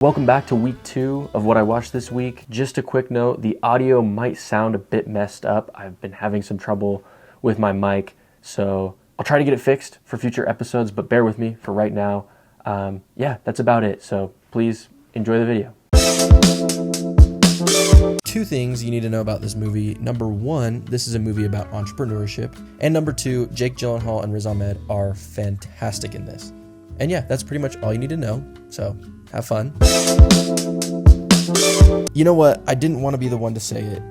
Welcome back to week 2 of what I watched this week. Just a quick note, the audio might sound a bit messed up. I've been having some trouble with my mic, so I'll try to get it fixed for future episodes, but bear with me for right now. Yeah, that's about it, so please enjoy the video. Two things you need to know about this movie. Number one, this is a movie about entrepreneurship. And number two, Jake Gyllenhaal and Riz Ahmed are fantastic in this. And yeah, that's pretty much all you need to know. So have fun. You know what? I didn't want to be the one to say it,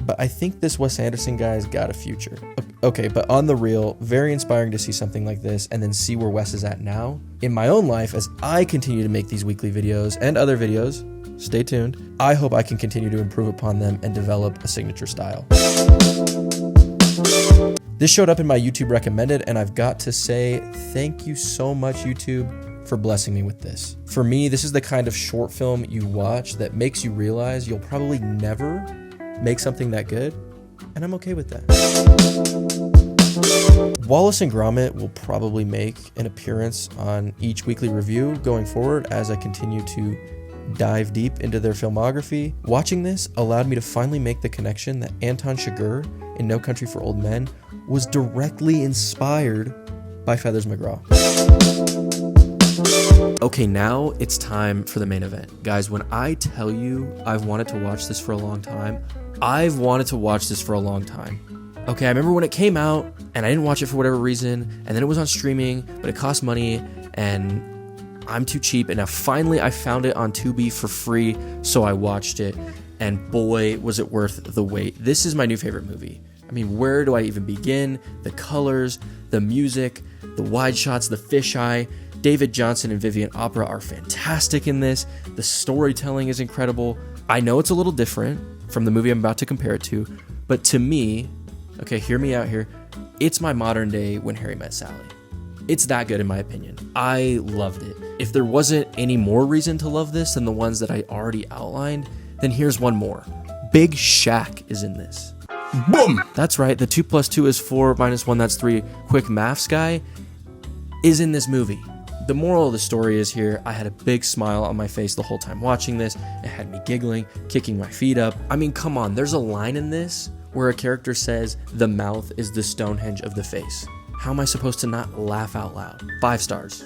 but I think this Wes Anderson guy's got a future. Okay, but on the real, very inspiring to see something like this and then see where Wes is at now. In my own life, as I continue to make these weekly videos and other videos, stay tuned, I hope I can continue to improve upon them and develop a signature style. This showed up in my YouTube recommended, and I've got to say thank you so much, YouTube, for blessing me with this. For me, this is the kind of short film you watch that makes you realize you'll probably never make something that good, and I'm okay with that. Wallace and Grommit will probably make an appearance on each weekly review going forward as I continue to dive deep into their filmography. Watching this allowed me to finally make the connection that Anton Chigurh in No Country for Old Men was directly inspired by Feathers McGraw. Okay, now it's time for the main event. Guys, when I tell you I've wanted to watch this for a long time, I've wanted to watch this for a long time. Okay, I remember when it came out and I didn't watch it for whatever reason, and then it was on streaming, but it cost money and I'm too cheap, and now finally I found it on Tubi for free, so I watched it, and boy, was it worth the wait. This is my new favorite movie. I mean, where do I even begin? The colors, the music, the wide shots, the fisheye. David Johnson and Vivian Opera are fantastic in this. The storytelling is incredible. I know it's a little different from the movie I'm about to compare it to, but to me, okay, hear me out here, it's my modern day When Harry Met Sally. It's that good in my opinion. I loved it. If there wasn't any more reason to love this than the ones that I already outlined, then here's one more. Big Shaq is in this. Boom! That's right, the 2 + 2 is 4 minus 1, that's 3. Quick maths guy is in this movie. The moral of the story is here, I had a big smile on my face the whole time watching this. It had me giggling, kicking my feet up. I mean, come on, there's a line in this where a character says, the mouth is the Stonehenge of the face. How am I supposed to not laugh out loud? 5 stars.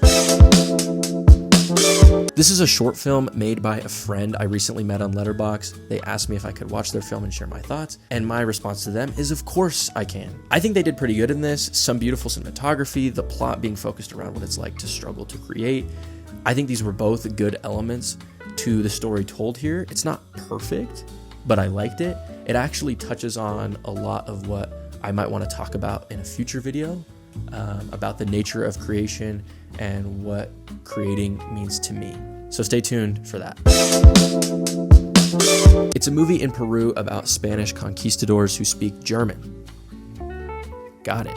This is a short film made by a friend I recently met on Letterboxd. They asked me if I could watch their film and share my thoughts, and my response to them is of course I can. I think they did pretty good in this. Some beautiful cinematography, the plot being focused around what it's like to struggle to create. I think these were both good elements to the story told here. It's not perfect, but I liked it. It actually touches on a lot of what I might want to talk about in a future video, about the nature of creation and what creating means to me. So stay tuned for that. It's a movie in Peru about Spanish conquistadors who speak German. Got it.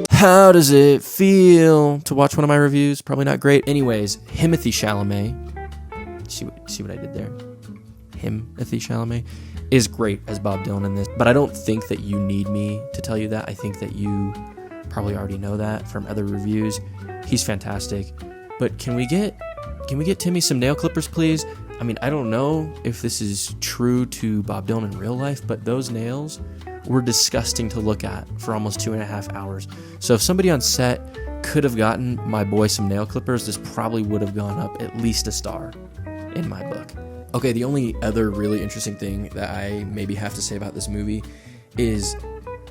How does it feel to watch one of my reviews? Probably not great. Anyways, Timothée Chalamet, see what I did there? Timothée Chalamet is great as Bob Dylan in this, but I don't think that you need me to tell you that. I think that you probably already know that from other reviews. He's fantastic. But can we get Timmy some nail clippers, please? I mean, I don't know if this is true to Bob Dylan in real life, but those nails were disgusting to look at for almost 2.5 hours. So if somebody on set could have gotten my boy some nail clippers, this probably would have gone up at least a star in my book. Okay, the only other really interesting thing that I maybe have to say about this movie is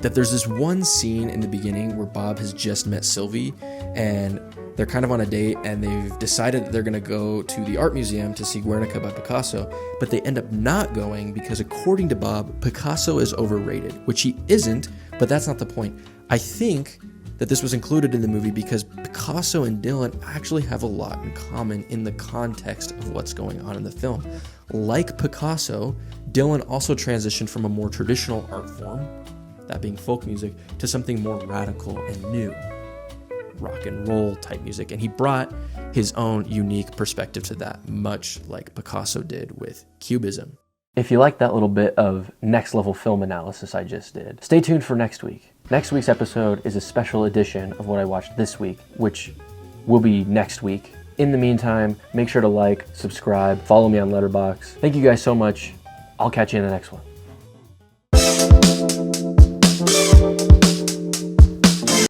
that there's this one scene in the beginning where Bob has just met Sylvie and they're kind of on a date and they've decided that they're going to go to the art museum to see Guernica by Picasso, but they end up not going because according to Bob, Picasso is overrated, which he isn't, but that's not the point. I think that this was included in the movie because Picasso and Dylan actually have a lot in common in the context of what's going on in the film. Like Picasso, Dylan also transitioned from a more traditional art form, that being folk music, to something more radical and new, rock and roll type music, and he brought his own unique perspective to that, much like Picasso did with Cubism. If you like that little bit of next level film analysis I just did, stay tuned for next week. Next week's episode is a special edition of what I watched this week, which will be next week In the meantime, make sure to like, subscribe, follow me on Letterboxd. Thank you guys so much. I'll catch you in the next one.